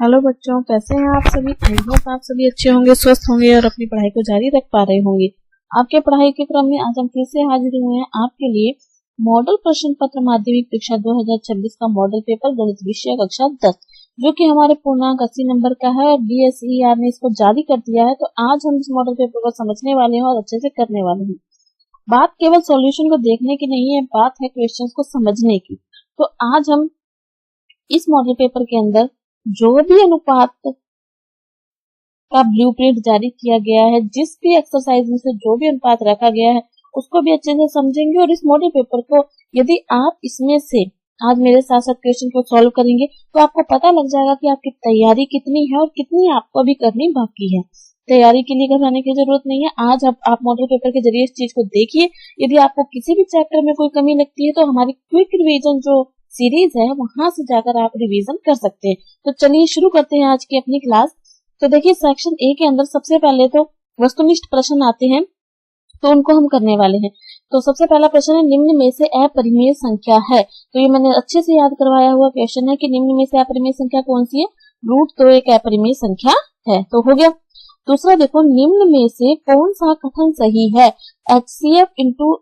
Hello बच्चों, कैसे हैं आप सभी। आई होप आप सभी अच्छे होंगे, स्वस्थ होंगे और अपनी पढ़ाई को जारी रख पा रहे होंगे। आपके पढ़ाई के क्रम में आज हम फिर से हाजिर हुए हैं आपके लिए मॉडल प्रश्न पत्र माध्यमिक परीक्षा 2026 का मॉडल पेपर गणित विषय कक्षा 10, जो कि हमारे पूर्णांक 80 नंबर का है और DSER ने इसको जारी कर दिया है। तो आज हम इस मॉडल पेपर को समझने वाले हैं और अच्छे से करने वाले हैं। बात केवल सॉल्यूशन को देखने की नहीं है, बात है क्वेश्चन को समझने की। तो आज हम इस मॉडल पेपर के अंदर जो भी अनुपात का ब्लूप्रिंट जारी किया गया है, जिस भी एक्सरसाइज में से जो भी अनुपात रखा गया है, उसको भी अच्छे से समझेंगे। और इस मॉडल पेपर को यदि आप इसमें से आज मेरे साथ साथ क्वेश्चन को सॉल्व करेंगे तो आपको पता लग जाएगा कि आपकी तैयारी कितनी है और कितनी आपको अभी करनी बाकी है। तैयारी के लिए घबराने की जरूरत नहीं है। आज आप मॉडल पेपर के जरिए इस चीज को देखिए। यदि आपको किसी भी चैप्टर में कोई कमी लगती है तो हमारी क्विक रिवीजन जो सीरीज है वहां से जाकर आप रिवीजन कर सकते हैं। तो चलिए शुरू करते हैं आज की अपनी क्लास। तो देखिए, सेक्शन ए के अंदर सबसे पहले तो वस्तुनिष्ठ प्रश्न आते हैं, तो उनको हम करने वाले हैं। तो सबसे पहला प्रश्न है, निम्न में से अपरिमेय संख्या है। तो ये मैंने अच्छे से याद करवाया हुआ क्वेश्चन है कि निम्न में से अपरिमेय संख्या कौन सी है। रूट तो एक अपरिमेय संख्या है, तो हो गया। दूसरा देखो, निम्न में से कौन सा कथन सही है। HCF इंटू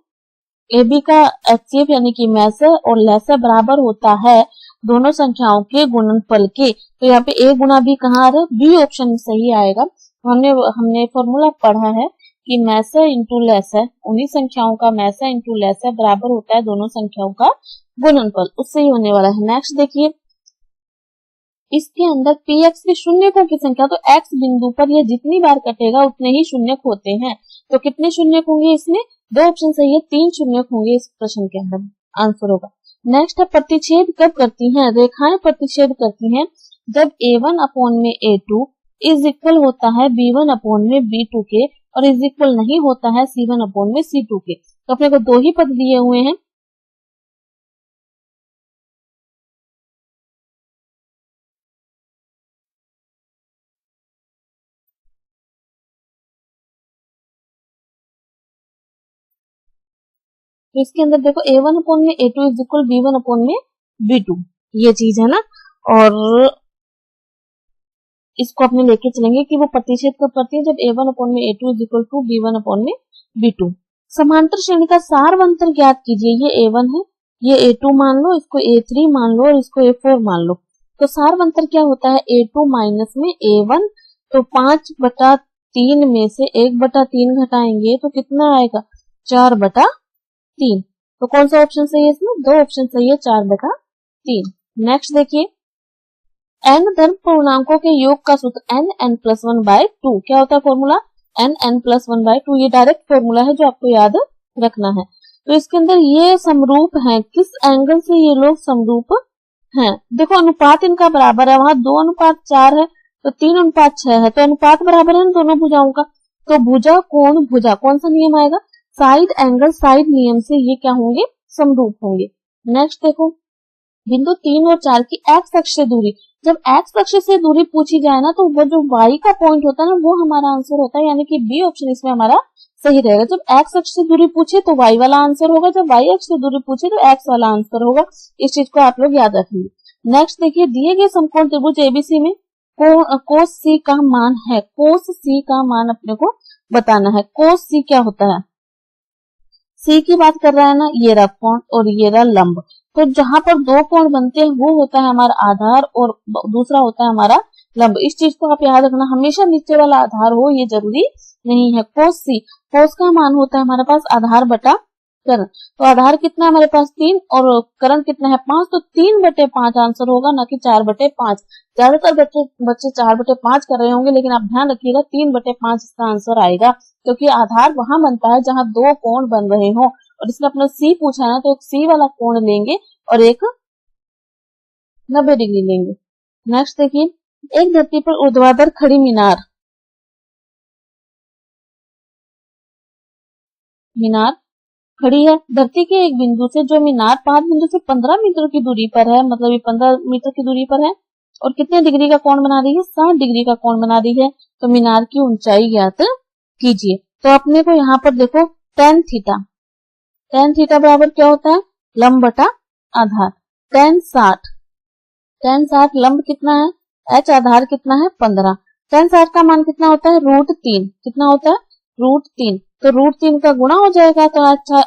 AB का HCF यानी कि मैसे और लेसे बराबर होता है दोनों संख्याओं के गुणनफल के। तो यहाँ पे A गुना B कहाँ आ रहा है, बी ऑप्शन सही आएगा। हमने फॉर्मूला पढ़ा है कि मैसे इंटू लेसे, उन्हीं संख्याओं का मैसे इंटू लेसे बराबर होता है दोनों संख्याओं का गुणनफल, उससे ही होने वाला है। नेक्स्ट देखिए, इसके अंदर PX के शून्यकों की संख्या, तो X बिंदु पर यह जितनी बार कटेगा उतने ही शून्यक होते हैं। तो कितने शून्यक होंगे इसमें, दो ऑप्शन सही है, 3 शून्यक होंगे इस प्रश्न के अंदर, आंसर होगा। नेक्स्ट है, प्रतिच्छेद कब करती हैं। रेखाएं प्रतिच्छेद करती हैं जब A1 अपॉन में A2 इज इक्वल होता है B1 अपॉन में B2 के और इज इक्वल नहीं होता है C1 अपॉन में C2 के। तो अपने को दो ही पद दिए हुए हैं। तो इसके अंदर देखो, A1 अपॉन में A2 is equal B1 upon में B2, ये चीज है ना। और इसको अपने लेके चलेंगे कि वो प्रतिच्छेद कब करती है, जब A1 अपॉन में A2 is equal to B1 upon में B2। समांतर श्रेणी का सारवंतर ज्ञात कीजिए। ये A1 है, ये A2 मान लो, इसको A3 मान लो और इसको A4 मान लो। तो सारवंतर क्या होता है, A2 माइनस में A1। तो 5/3 में से 1/3 घटाएंगे तो कितना आएगा, 4/3। तो कौन सा ऑप्शन सही है इसमें, दो ऑप्शन सही है, 4/3। नेक्स्ट देखिए, n धन पूर्णांकों के योग का सूत्र n+1/2 क्या होता है फॉर्मूला, n+1/2। ये डायरेक्ट फॉर्मूला है जो आपको याद रखना है। तो इसके अंदर ये समरूप है, किस एंगल से ये लोग समरूप हैं। देखो, अनुपात इनका बराबर है, वहां 2:4 है तो 3:6 है, तो अनुपात बराबर है दोनों भुजाओं का। तो भुजा कोण भुजा, कौन सा नियम आएगा, साइड एंगल साइड नियम से ये क्या होंगे, समरूप होंगे। नेक्स्ट देखो, बिंदु 3 और 4 की एक्स अक्ष से दूरी। जब एक्स अक्ष से दूरी पूछी जाए ना, तो वो जो वाई का पॉइंट होता है ना, वो हमारा आंसर होता है, यानी कि बी ऑप्शन इसमें हमारा सही रहेगा। जब एक्स अक्ष से दूरी पूछे तो वाई वाला आंसर होगा, जब वाई अक्ष से दूरी पूछे तो एक्स वाला आंसर होगा। इस चीज को आप लोग याद रखेंगे। नेक्स्ट देखिए, दिए गए समकोण त्रिभुज एबीसी में कोस सी का मान है। कोस सी का मान अपने को बताना है। कोस सी क्या होता है, सी की बात कर रहा है ना, ये रहा कोण और ये रहा लंब। तो जहां पर दो कोण बनते हैं वो होता है हमारा आधार और दूसरा होता है हमारा लंब। इस चीज को आप याद रखना, हमेशा नीचे वाला आधार हो ये जरूरी नहीं है। कोस सी, कोस का मान होता है हमारे पास आधार बटा करण। तो आधार कितना है हमारे पास 3 और करण कितना है 5, तो 3/5 आंसर होगा, ना कि 4/5। ज्यादातर बच्चे 4/5 कर रहे होंगे, लेकिन आप ध्यान रखिएगा 3/5 इसका आंसर आएगा, क्योंकि आधार वहां बनता है जहां दो कोण बन रहे हो। और इसमें अपना सी पूछा है ना, तो एक सी वाला कोण लेंगे और एक 90 डिग्री लेंगे। नेक्स्ट देखिए, एक धरती पर ऊर्ध्वाधर खड़ी मीनार खड़ी है। धरती के एक बिंदु से जो मीनार 5 बिंदु से 15 मीटर की दूरी पर है, मतलब ये 15 मीटर की दूरी पर है और कितने डिग्री का कोण बना रही है, 60 डिग्री का कोण बना रही है। तो मीनार की ऊंचाई ज्ञात कीजिए। तो अपने को यहाँ पर देखो tan थीटा बराबर क्या होता है, लंब बटा आधार। tan 60 लंब कितना है h आधार कितना है 15। tan 60 का मान कितना होता है √3। कितना होता है √3। तो √3 का गुणा हो जाएगा तो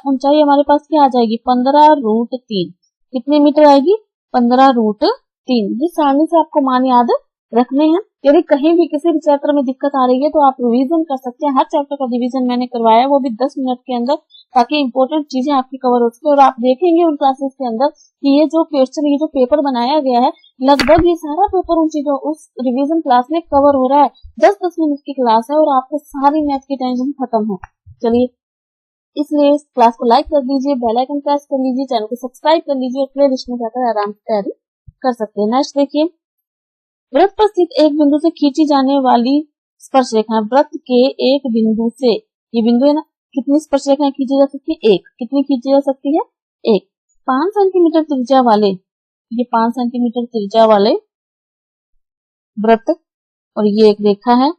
ऊंचाई हमारे पास क्या आ जाएगी 15√3। कितने मीटर आएगी 15√3। ये सारणी से आपको मान याद रखने हैं। यदि कहीं भी किसी भी चैप्टर में दिक्कत आ रही है तो आप रिवीजन कर सकते हैं। हर चैप्टर का रिवीजन मैंने करवाया है, वो भी 10 मिनट के अंदर, ताकि इंपॉर्टेंट चीजें आपकी कवर हो सके। और आप देखेंगे उन क्लासेस के अंदर कि ये जो क्वेश्चन, ये जो पेपर बनाया गया है, लगभग ये सारा पेपर उन चीजों उस रिवीजन क्लास में कवर हो रहा है। 10-10 मिनट की क्लास है और आपको सारी मैथ की टेंशन खत्म है। चलिए, इसलिए इस क्लास को लाइक कर दीजिए, बेल आइकन प्रेस कर लीजिए, चैनल को सब्सक्राइब कर लीजिए और प्ले लिस्ट में जाकर आराम से तैयारी कर सकते हैं। नेक्स्ट देखिए, वृत्त पर स्थित एक बिंदु से खींची जाने वाली स्पर्श रेखा। वृत्त के एक बिंदु से, ये बिंदु है ना, कितनी स्पर्श रेखाएं खींची जा सकती है 1। कितनी खींची जा सकती है 1। 5 सेंटीमीटर त्रिज्या वाले, ये 5 सेंटीमीटर त्रिज्या वाले वृत्त, और ये एक रेखा है,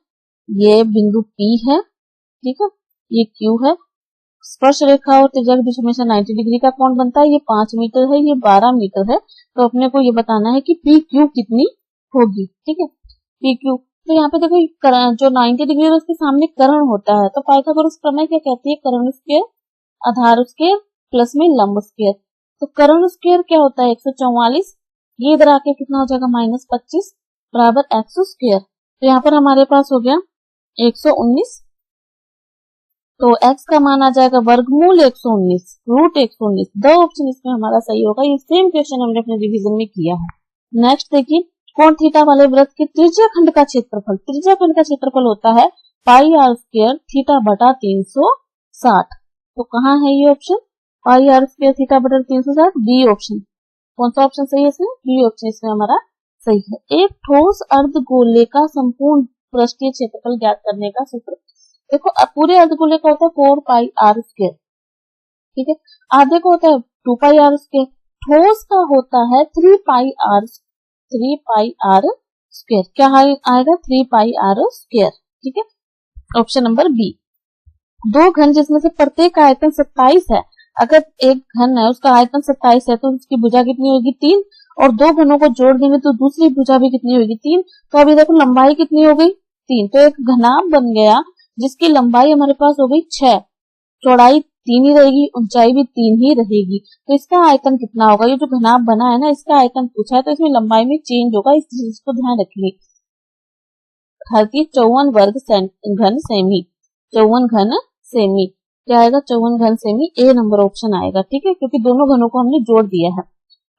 ये बिंदु P है, ठीक है, ये Q है। स्पर्श रेखा और त्रिज्या के बीच हमेशा 90 डिग्री का कोण बनता है। ये 5 मीटर है, ये 12 मीटर है। तो अपने को ये बताना है कि PQ कितनी होगी, ठीक है, PQ। तो यहाँ पे देखो जो 90 डिग्री है उसके सामने कर्ण होता है, तो पाइथागोरस प्रमेय क्या कहती है, कर्ण स्क्वायर आधार स्क्वायर प्लस में लंब स्क्वायर। तो कर्ण स्क्वायर क्या होता है 144, ये इधर आके कितना हो जाएगा -25 बराबर x स्क्वायर। तो यहाँ पर हमारे पास हो गया 119, तो x का मान आ जाएगा वर्गमूल 119 √119। दो ऑप्शन इसमें हमारा सही होगा। ये सेम क्वेश्चन हमने अपने रिवीजन में किया है। नेक्स्ट देखिए, कोण थीटा वाले वृत्त के त्रिज्या खंड का क्षेत्रफल। त्रिज्या खंड का क्षेत्रफल होता है πr² थीटा बटा 360। तो कहाँ है ये ऑप्शन, πr² थीटा बटा 360, बी ऑप्शन। कौन सा ऑप्शन सही है इसमें, बी ऑप्शन इसमें हमारा सही है। एक ठोस अर्धगोले का संपूर्ण पृष्ठीय क्षेत्रफल ज्ञात करने का सूत्र। देखो, पूरे अर्धगोले का होता है 4πr², ठीक है, आधे को होता है 2πr², ठोस का होता है 3πr²। क्या आएगा 3πr², ठीक है, ऑप्शन नंबर बी। दो घन जिसमें से प्रत्येक का आयतन 27 है, अगर एक घन है उसका आयतन 27 है तो उसकी भुजा कितनी होगी 3, और दो घनों को जोड़ देंगे तो दूसरी भुजा भी कितनी होगी 3। तो अभी देखो लंबाई कितनी हो गई 3, तो एक घनाभ बन गया जिसकी लंबाई हमारे पास हो गई 6, चौड़ाई 3 ही रहेगी, ऊंचाई भी 3 ही रहेगी। तो इसका आयतन कितना होगा, ये जो घनाभ बना है ना, इसका आयतन पूछा है, तो इसमें लंबाई में चेंज होगा, इस चीज को ध्यान रखिए। 54 वर्ग घन सेमी, 54 घन सेमी क्या आएगा, 54 घन सेमी, ए नंबर ऑप्शन आएगा, ठीक है, क्योंकि दोनों घनों को हमने जोड़ दिया है।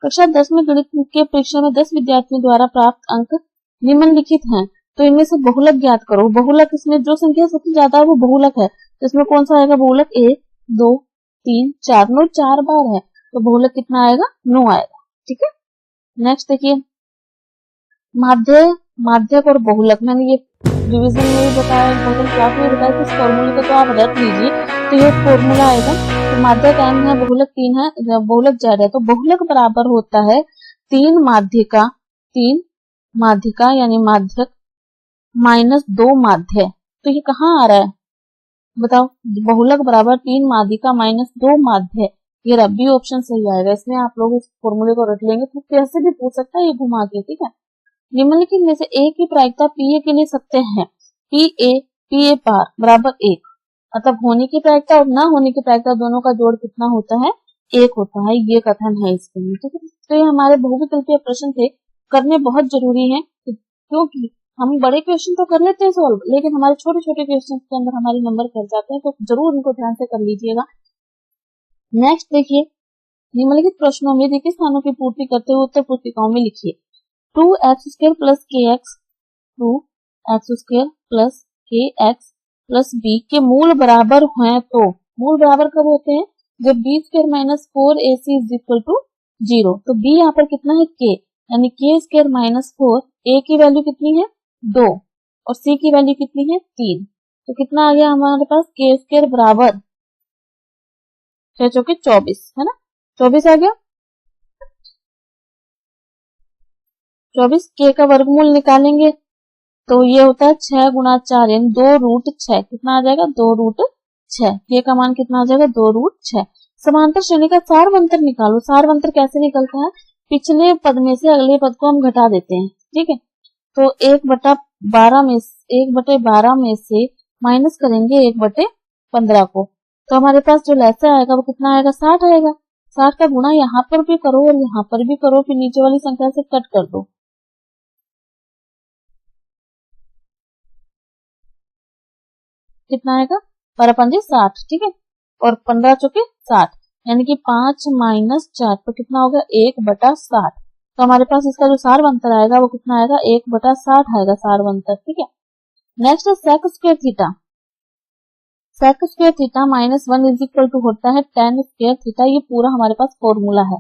कक्षा 10 में गणित के परीक्षा में 10 विद्यार्थियों द्वारा प्राप्त अंक निम्नलिखित हैं, तो इनमें से बहुलक ज्ञात करो। बहुलक, इसमें जो संख्या सबसे ज्यादा है वो बहुलक है, तो इसमें कौन सा आएगा बहुलक, 1 2 3 4, 9 4 बार है, तो बहुलक कितना आएगा 9 आएगा, ठीक है। नेक्स्ट देखिए, माध्यक और बहुलक, मैंने ये रिवीजन में भी बताया, इम्पोर्टेंट क्लास में बताया, इस फॉर्मूले को तो आप रख लीजिए। तो ये फॉर्मूला आएगा, तो माध्यक m है, बहुलक 3 है, बहुलक z है, तो बहुलक बराबर होता है 3 माध्यिका यानी माध्यक -2 माध्य। तो ये कहाँ आ रहा है बताओ, बहुलक बराबर 3 माध्यिका -2 माध्य, ये रबी ऑप्शन सही आएगा। इसमें आप लोग इस फॉर्मूले को रख लेंगे तो कैसे भी पूछ सकता है ये घुमा के, ठीक है। निम्नलिखित में से ए की प्रायिकता पीए के लिए सत्य है, पीए पार बराबर 1, मतलब होने की प्रायिकता और ना होने की प्रायिकता दोनों का जोड़ कितना होता है 1 होता है, ये कथन है इसके लिए, ठीक है। तो ये हमारे बहुविकल्पीय प्रश्न थे, करने बहुत जरूरी है, क्योंकि हम बड़े क्वेश्चन तो कर लेते हैं सॉल्व, लेकिन हमारे छोटे छोटे क्वेश्चन के अंदर हमारे नंबर कट जाते हैं, तो जरूर इनको ध्यान से कर लीजिएगा। नेक्स्ट देखिए, निम्नलिखित प्रश्नों में देखिए स्थानों की पूर्ति करते हुए उत्तर पुस्तिकाओं में लिखिए। 2x² plus kx 2x² plus kx plus b के मूल बराबर हैं, तो मूल बराबर कब होते हैं, जब b² minus 4ac is equal to 0। तो b यहाँ पर कितना है k, यानी k² माइनस 4, a की वैल्यू कितनी है 2 और c की वैल्यू कितनी है 3, तो कितना आ गया हमारे पास k² बराबर 6 चौके 24, है ना, 24 आ गया। 24 k का वर्गमूल निकालेंगे तो ये होता है 6 गुणा 4 यानी 2√6, कितना आ जाएगा 2√6, k का मान कितना आ जाएगा 2√6। समांतर श्रेणी का सारवंतर निकालो। सारवंतर कैसे निकलता है, पिछले पद में से अगले पद को हम घटा देते हैं, ठीक है। तो 1/12 में से माइनस करेंगे 1/15 को, तो हमारे पास जो लहसा आएगा वो कितना आएगा, 60 आएगा। 60 का गुणा यहाँ पर भी करो और यहाँ पर भी करो, फिर नीचे वाली संख्या से कट कर दो। कितना आएगा, 12×5 = 60, ठीक है, और 15 चौके 60, यानी कि 5 - 4 तो कितना होगा, 1/60। तो हमारे पास इसका जो सारवंतर आएगा वो कितना आएगा, 1/60 आएगा सारवंतर, ठीक है। नेक्स्ट है sec square theta. Sec square theta -1 होता है tan स्क्वायर थीटा। ये पूरा हमारे पास फॉर्मूला है।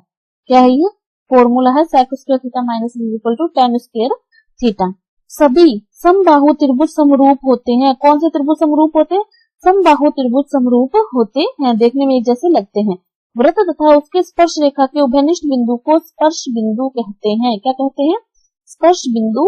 क्या है ये, फॉर्मूला है sec square theta -1 tan square theta. सभी समबाहु त्रिभुज समरूप होते हैं। कौन से त्रिभुज समरूप होते हैं, समबाहु त्रिभुज समरूप होते हैं, देखने में एक जैसे लगते हैं। वृत्त तथा उसके स्पर्श रेखा के उभयनिष्ठ बिंदु को स्पर्श बिंदु कहते हैं। क्या कहते हैं, स्पर्श बिंदु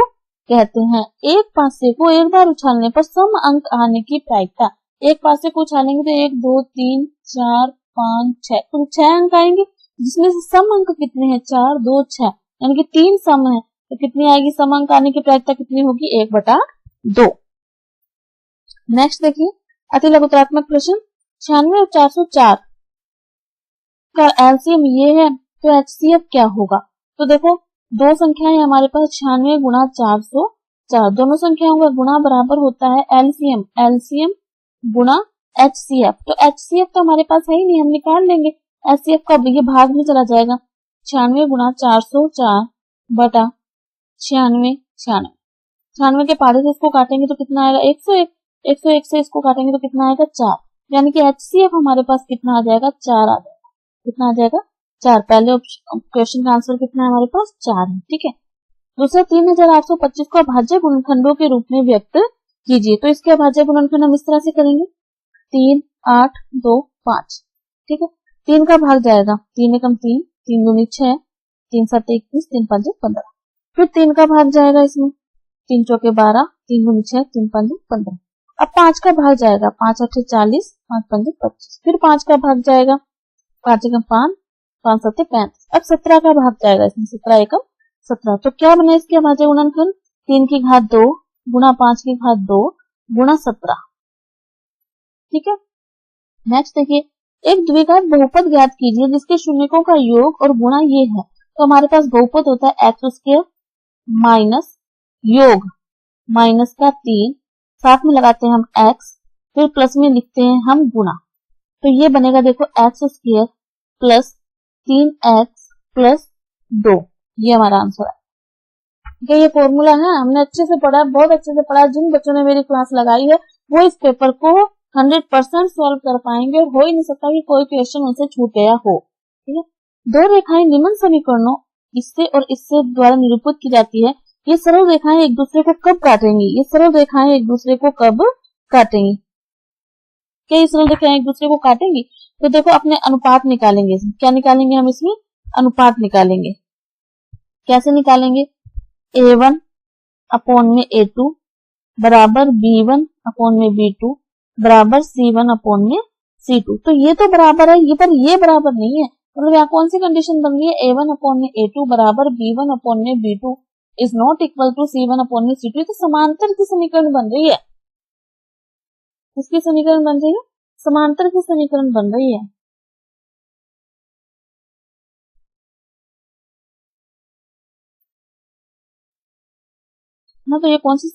कहते हैं। एक पासे को एक बार उछालने पर सम अंक आने की प्रायिकता, एक पासे को उछालेंगे तो 1 2 3 4 5 6 तो 6 अंक आएंगे, जिसमें से सम अंक कितने हैं, 4 2 6, यानी कि 3 सम है, तो कितनी आएगी, सम अंक आने की प्रायिकता कितनी होगी, 1/2। नेक्स्ट देखिए अति लघुत्तरात्मक प्रश्न, 96 और 404 का एलसीएम ये है, तो एचसीएफ क्या होगा। तो देखो दो संख्याएं हमारे पास, 96 गुणा 404, दोनों संख्याओं का गुणा बराबर होता है एलसीएम, एलसीएम गुणा एचसीएफ। तो एचसीएफ तो हमारे पास है ही नहीं, हम निकाल लेंगे। एचसीएफ का ये भाग में चला जाएगा, 96 गुणा 404 बटा 96 96, 96 के पारे से इसको काटेंगे तो कितना आएगा, 101, 101 से इसको काटेंगे तो कितना आएगा, 4, यानी कि एचसीएफ हमारे पास कितना आ जाएगा, 4 आ जाएगा। कितना आ जाएगा, 4। पहले क्वेश्चन का आंसर कितना है हमारे पास, 4 है, ठीक है। दूसरा 3825 को अभाज्य गुणनखंडों के रूप में व्यक्त कीजिए। तो इसके अभाज्य गुणनखंड हम इस तरह से करेंगे, 3 8 2 5, ठीक है। 3 का भाग जाएगा, 3 एकम 3, 3 दूनी 6, 3 7 21, 3 5 15। फिर 3 का भाग जाएगा इसमें, 3 चौके 12, 3 दूनी 6, 3 5 15। अब 5 का भाग जाएगा, 5 8 40, 5 5 25। फिर 5 का भाग जाएगा, 5 एकम 5, 5 7 35। अब 17 का भाग जाएगा इसमें, 17 एकम 17। तो क्या बने इसके अभाज्य गुणनखंड, 3 की घात 2 गुणा 5 की घात 2 गुणा 17, ठीक है। नेक्स्ट देखिए, एक द्विघात बहुपद ज्ञात कीजिए जिसके शून्यकों का योग और गुणा ये है। तो हमारे पास बहुपद होता है एक्स स्क्वायर माइनस योग माइनस का 3, साथ में लगाते हैं हम x, फिर प्लस में लिखते हैं हम गुणा। तो ये बनेगा देखो x square plus 3x plus 2, ये हमारा आंसर है। ठीक है, ये फॉर्मूला है, हमने अच्छे से पढ़ा, बहुत अच्छे से पढ़ा। जिन बच्चों ने मेरी क्लास लगाई है वो इस पेपर को 100% सॉल्व कर पाएंगे, और हो ही नहीं सकता कि कोई क्वेश्चन उनसे छूट गया हो। ठीक है, दो रेखाएं निम्न समीकरणों इससे और इससे द्वारा निरूपित की जाती है। ये सरल रेखाएं एक दूसरे को कब काटेंगी, ये सरल रेखाएं एक दूसरे को कब काटेंगी, क्या ये सरल रेखाएं एक दूसरे को काटेंगी। तो देखो अपने अनुपात निकालेंगे, क्या निकालेंगे हम इसमें, अनुपात निकालेंगे। कैसे निकालेंगे, A1 अपॉन में A2 बराबर B1 अपॉन में B2 बराबर C1 अपॉन में C2। तो ये तो बराबर है, ये पर ये बराबर नहीं है, मतलब यहाँ कौन सी कंडीशन बन रही है, A1 अपॉन में A2 बराबर B1 अपॉन में B2 is not equal to C1 upon में C2। तो समांतर की समीकरण बन रही है, किसकी समीकरण बन रही है, समांतर की समीकरण बन रही है। ना, तो ये कौन सी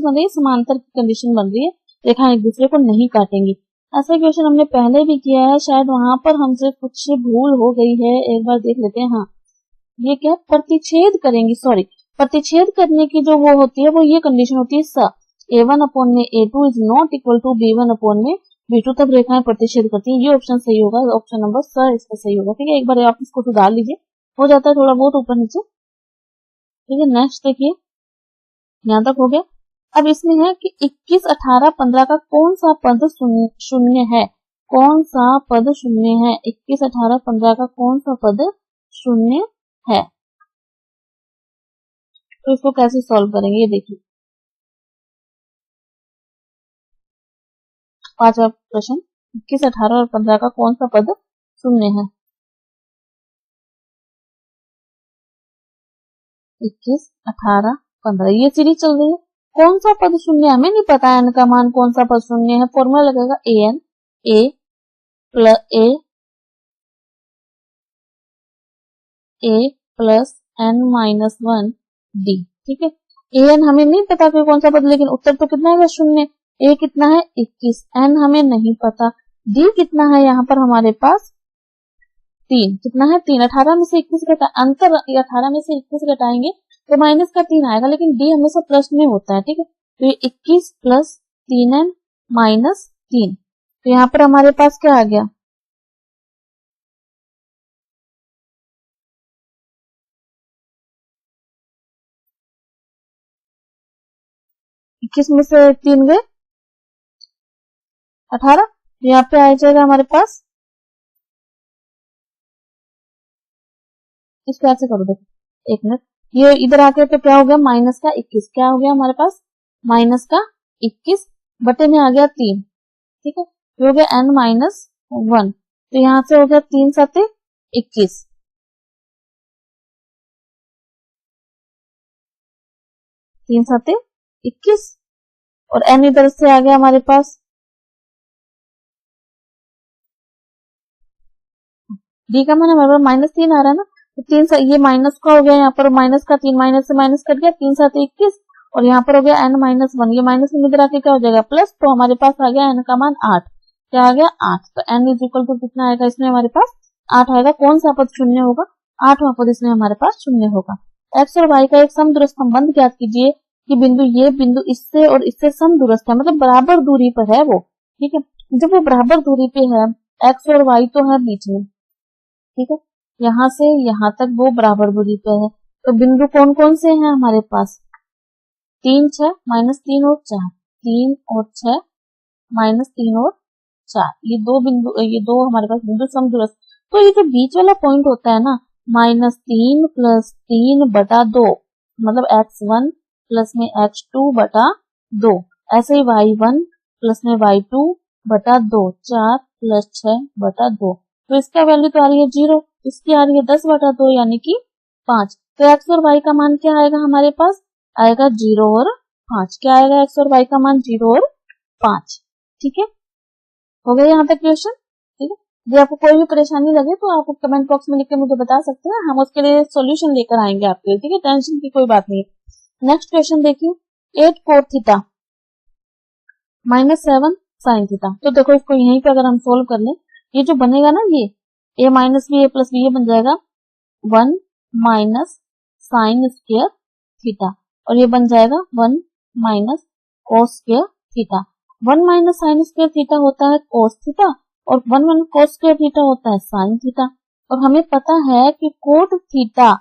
बन रही है, समांतर की कंडीशन बन रही है, रेखाएं एक दूसरे को नहीं काटेंगी। ऐसा क्वेश्चन हमने पहले भी किया है, शायद वहां पर हमसे कुछ भूल हो गई है, एक बार देख लेते हैं। हाँ, ये क्या प्रतिच्छेद करेंगी, सॉरी, प्रतिच्छेद करने की जो वो होती है, वो ये कंडीशन होती है स A1 अपॉन में A2 is not equal to B1 upon में B2, तब रेखाएं प्रतिच्छेद करती हैं। ये ऑप्शन सही होगा, ऑप्शन नंबर स इसका सही होगा। ठीक है, एक बार आप इसको सुधार लीजिए, हो जाता है थोड़ा बहुत ऊपर नीचे। ठीक है, नेक्स्ट देखिए, यहाँ तक हो गया। अब इसमें है कि 21, 18, 15 का कौन सा पद शून्य है, कौन सा पद शून्य है, 21, 18, 15 का कौन सा पद शून्य है। तो इसको कैसे सॉल्व करेंगे, ये देखिए। पांचवा प्रश्न, 21, 18 और 15 का कौन सा पद शून्य है। 21, 18, 15। ये सीरीज चल रही है। कौन सा पद शून्य है हमें नहीं पता है, n का मान कौन सा पद शून्य है। फॉर्मूला लगेगा an a plus n minus 1 d। ठीक है, an हमें नहीं पता कि कौन सा पद, लेकिन उत्तर तो कितना है शून्य। a कितना है 21, n हमें नहीं पता, d कितना है यहाँ पर हमारे पास 3। कितना है 3। 18 में से 21 घटा, अंतर 18 में से 21 घटाएंगे तो माइनस का 3 आएगा, लेकिन d हमेशा प्लस में होता है। ठीक है, तो ये 21 प्लस 3n माइनस 3, तो यहाँ पर हमारे पास क्या आ गया 21 में से 3 गए 18, तो यहाँ पे आ जाएगा हमारे पास, इस तरह से करो। देखो 1 मिनट, ये इधर आके तो क्या हो गया माइनस का 21, क्या हो गया हमारे पास माइनस का 21 बटे में आ गया 3। ठीक है, ये हो गया n माइनस 1, तो यहाँ से हो गया 3 7 21, 3 7 21, और n इधर से आ गया हमारे पास, d का मान हमारे पास माइनस 3 आ रहा है ना, तो 3 ये माइनस का हो गया, यहाँ पर माइनस का 3 माइनस से माइनस कट गया, 3 7 21, और यहाँ पर हो गया n माइनस 1, ये माइनस में इधर आके क्या हो जाएगा प्लस, तो हमारे पास आ गया n का मान 8। क्या आ गया 8, तो n इज इक्वल टू कितना आएगा इसमें हमारे पास 8 आएगा। कौन सा पद शून्य होगा, 8वां पद इसमें हमारे पास शून्य होगा। x और y का एक समदूरस्थ संबंध ज्ञात कीजिए कि बिंदु ये बिंदु इससे और इससे समदूरस्थ है, मतलब बराबर दूरी पर है वो। ठीक है, जब वो बराबर दूरी पे है, x और y तो है बीच में, ठीक है, यहाँ से यहाँ तक वो बराबर दूरी पे है, तो बिंदु कौन कौन से हैं हमारे पास 3 6 माइनस 3 और 4, 3 और 6 माइनस 3 और 4, ये दो बिंदु, ये दो हमारे पास बिंदु समदूरस्थ। तो ये जो बीच वाला पॉइंट होता है ना, -3 प्लस 3 बटा 2, मतलब x1 प्लस में x2 बटा 2, ऐसे ही y1 प्लस में y2 बटा 2, 4 प्लस 6 बटा 2, तो इसका वैल्यू तो आ रही है 0, इसकी आ रही है 10 बटा 2 यानी कि 5। तो x और y का मान क्या आएगा हमारे पास, आएगा 0 और 5। क्या आएगा x और y का मान 0 और 5। ठीक है, हो गया यहाँ तक क्वेश्चन। ठीक है, यदि आपको कोई भी परेशानी लगे तो आप कमेंट बॉक्स में लिख के मुझे बता सकते हैं, हम उसके लिए सॉल्यूशन लेकर आएंगे आपके लिए। ठीक है, टेंशन की कोई बात नहीं। नेक्स्ट क्वेश्चन देखिए, 8 cos theta minus 7 sine theta. तो देखो इसको यहीं पे अगर हम सोल्व कर लें, ये जो बनेगा ना, ये a minus b a plus b, ये बन जाएगा 1 माइनस साइन स्क्वायर थीटा, और ये बन जाएगा 1 minus cos square theta. 1 minus sine square theta होता है cos थीटा, और 1 माइनस cos स्क्वायर थीटा होता है साइन थीटा। और हमें पता है कि कोट थीटा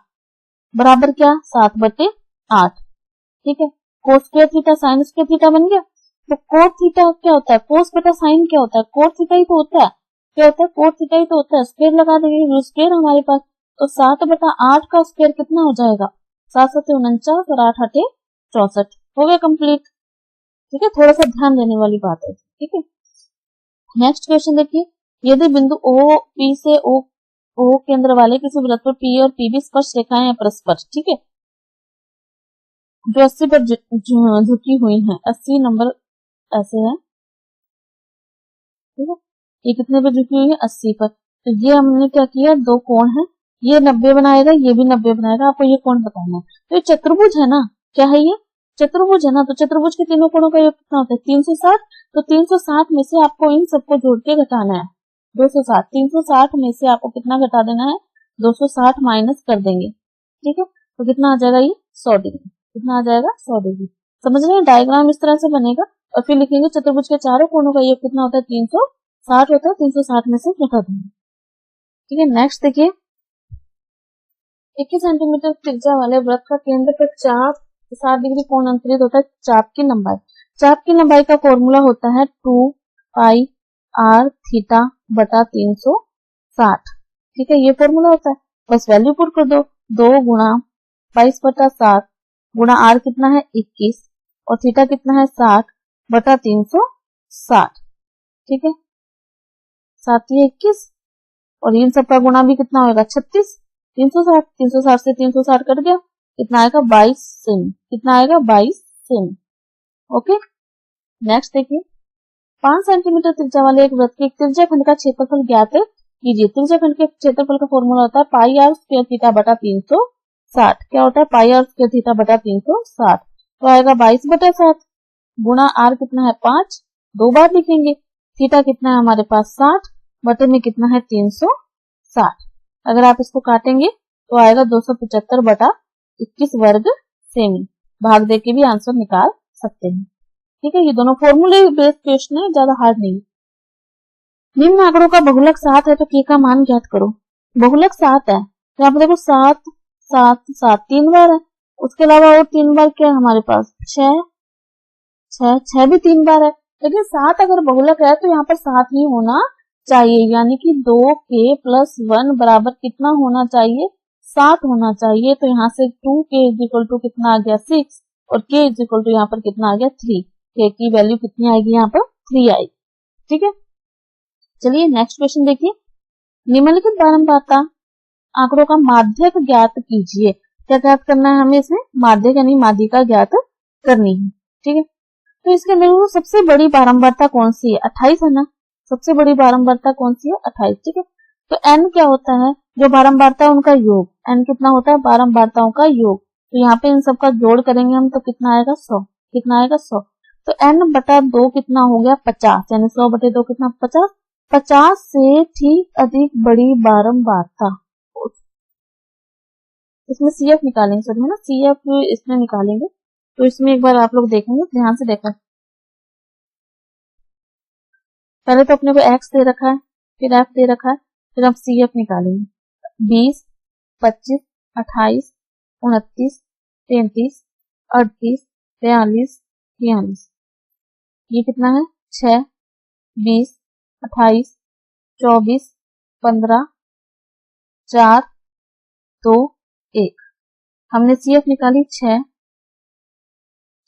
बराबर क्या 7 बटे 8। ठीक है, cos square theta sine square theta बन गया। तो कोट थीटा क्या होता है, cos बटा साइन क्या होता है, कोट थीटा ही तो होता है। क्या होता है, कोट थीटा ही तो होता है। स्क्वायर लगा देंगे, स्क्वायर हमारे पास, तो 7 बटा 8 का स्क्वायर कितना हो जाएगा 7 7 49 और 8 8 64, हो गया कंप्लीट। ठीक है, थोड़ा सा ध्यान देने वाली बात है। ठीक है, नेक्स्ट क्वेश्चन देखिए, यदि बिंदु ओ पी से ओ केंद्र वाले किसी वृत्त पर पी और पी भी स्पर्श रेखाएं हैं परस्पर, ठीक है, जो 80 पर झुकी हुई हैं, 80 नंबर ऐसे है। ठीक है, ये कितने पे झुकी हुई है 80 पर। तो ये हमने क्या किया, दो कोण है, ये 90 बनाएगा, ये भी 90 बनाएगा, आपको ये कोण बताना है। तो ये चतुर्भुज है ना, क्या है ये चतुर्भुज है ना, तो चतुर्भुज के तीनों कोणों का योग कितना होता है 360। तो 360 में से आपको इन सबको जोड़ के घटाना है 260। 360 में से आपको कितना घटा देना है 260 माइनस कर देंगे। ठीक है, तो कितना आ जाएगा ये 100 डिग्री। कितना आ जाएगा 100 डिग्री। समझ रहे हैं, डायग्राम इस तरह से बनेगा, और फिर लिखेंगे चतुर्भुज के चारों कोणों का योग कितना होता है 360 होता है, 360 में से घटा देंगे। ठीक है, नेक्स्ट देखिए, 21 सेंटीमीटर त्रिज्या वाले वृत्त का केंद्र पर चाप 60 डिग्री कोण अंतरित होता है। चाप की लंबाई, चाप की लंबाई का फॉर्मूला होता है 2 पाई r थीटा बटा 360। ठीक है, ये फॉर्मूला होता है, बस वैल्यू पुट कर दो, 2 गुणा 22 बटा 7 गुणा r कितना है 21 और थीटा कितना है 60 बटा 360। ठीक है, 7 21 और इन सबका गुणा भी कितना होगा 36। 360 से 360 कट गया, कितना आएगा 22 सेमी, कितना आएगा 22 सेमी। ओके, नेक्स्ट देखिए 5 सेंटीमीटर त्रिज्या वाले एक वृत्त के त्रिज्या खंड का क्षेत्रफल ज्ञात कीजिए। त्रिज्या खंड के क्षेत्रफल का फॉर्मूला होता है पाई आर स्क्वायर थीटा बटा 360। क्या होता है पाई आर स्क्वायर थीटा बटा 360, तो आएगा 22/7 गुणा आर कितना है 5, 2 बार लिखेंगे। थीटा कितना है हमारे पास 60 बटे में कितना है 360। अगर आप इसको काटेंगे तो आएगा 275/21 वर्ग सेमी। भाग दे के भी आंसर निकाल सकते हैं। ठीक है, ये दोनों फॉर्मूले बेस्ड क्वेश्चन है, ज्यादा हार्ड नहीं। निम्न आंकड़ों का बहुलक 7 है तो के का मान ज्ञात करो। बहुलक 7 है तो यहाँ पे देखो 7 7 7 3 बार है, उसके अलावा और 3 बार क्या है हमारे पास 6 6 6 भी 3 बार है। लेकिन 7 अगर बहुलक है तो यहाँ पर 7 ही होना चाहिए, यानी कि 2k + 1 बराबर कितना होना चाहिए 7 होना चाहिए। तो यहाँ से 2k = कितना आ गया 6 और k = यहाँ पर कितना आ गया 3। k की वैल्यू कितनी आएगी यहाँ पर 3 आएगी। ठीक है, चलिए नेक्स्ट क्वेश्चन देखिए। निम्नलिखित बारंबारता आंकड़ों का माध्यक ज्ञात कीजिए। क्या ज्ञात करना है हमें इसमें, माध्यक यानी माध्यिका ज्ञात करनी है। ठीक है, तो इसके अंदर सबसे बड़ी बारंबारता कौन सी है 28 है ना, सबसे बड़ी बारंबारता कौन सी है 28। ठीक है, तो n क्या होता है जो बारंबारता है उनका योग, n कितना होता है बारंबारताओं का योग। तो यहाँ पे इन सबका जोड़ करेंगे हम तो कितना आएगा 100, कितना आएगा 100। तो n/2 कितना हो गया 50, यानी 100/2 कितना 50। 50 से ठीक अधिक बड़ी बारंबारता, इसमें CF निकालेंगे सर है ना, CF इसमें निकालेंगे। तो इसमें एक बार आप लोग देखेंगे, ध्यान से देखा। पहले तो अपने को x दे रखा है, फिर f दे रखा है, फिर हम CF निकालेंगे। 20 25 28 29 33 38 43 43, ये कितना है 6 20 28 24 15 4 2 1। हमने CF निकाली 6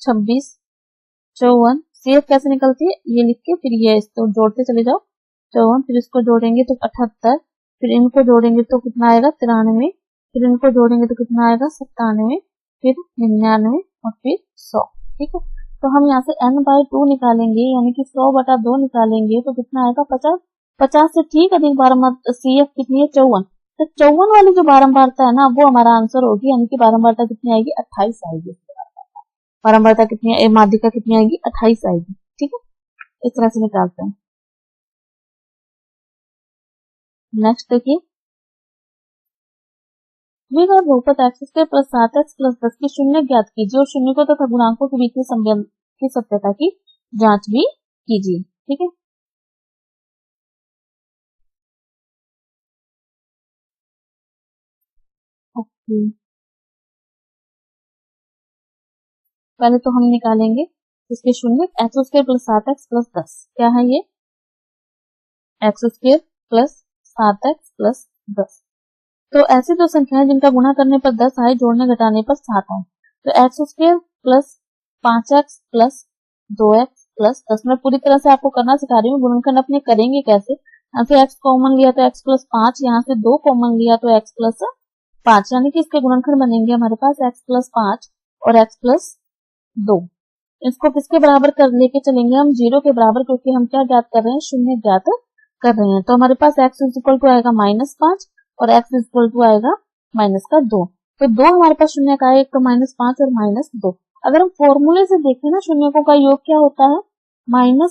26 54। CF कैसे निकलती है ये लिख के फिर ये इसको जोड़ते चले जाओ 54, फिर इसको जोड़ेंगे तो 78, फिर इनको जोड़ेंगे तो कितना आएगा 93, फिर इनको जोड़ेंगे तो कितना आएगा 97, फिर 99 और फिर 100। ठीक है, तो हम यहाँ से n/2 निकालेंगे यानी कि 100/2 निकालेंगे तो कितना आएगा 50। 50 से ठीक अधिक बारंबारता CF कितनी है 54। तो 54 वाली जो बारंबारता है ना वो हमारा आंसर होगी, यानी कि बारंबारता कितनी आएगी 28 आएगी। बारंबारता कितनी है माध्यिका कितनी आएगी 28 आएगी। ठीक है, इस तरह से निकालते हैं। नेक्स्ट देखिए, बहुपद x² + 7x + 10 की शून्य ज्ञात कीजिए और शून्य तथा गुणांकों के बीच में संबंध की सत्यता की जांच भी कीजिए। ठीक है, ओके, पहले तो हम निकालेंगे इसके शून्य x² + 7x + 10। क्या है ये x² + 7x + 10। तो ऐसी दो संख्याएं जिनका गुणा करने पर 10 आए, जोड़ने घटाने पर 7 आए। तो x² + 5x + 2x + 10। मैं पूरी तरह से आपको करना सिखा रही हूँ। गुणनखंड अपने करेंगे कैसे, यहाँ से x कॉमन लिया तो x + 5, यहाँ से 2 कॉमन लिया तो x + 5, यानी कि इसके गुणनखंड बनेंगे हमारे पास x + 5 और x + 2। इसको किसके बराबर कर लेके चलेंगे हम 0 के बराबर, क्योंकि हम क्या ज्ञात कर रहे हैं शून्य ज्ञात कर रहे हैं। तो हमारे पास x = आएगा -5 और x = आएगा -2। तो 2 हमारे पास शून्य का है, एक तो -5 और -2। अगर हम फॉर्मूले से देखें ना शून्यकों का योग क्या होता है -b/में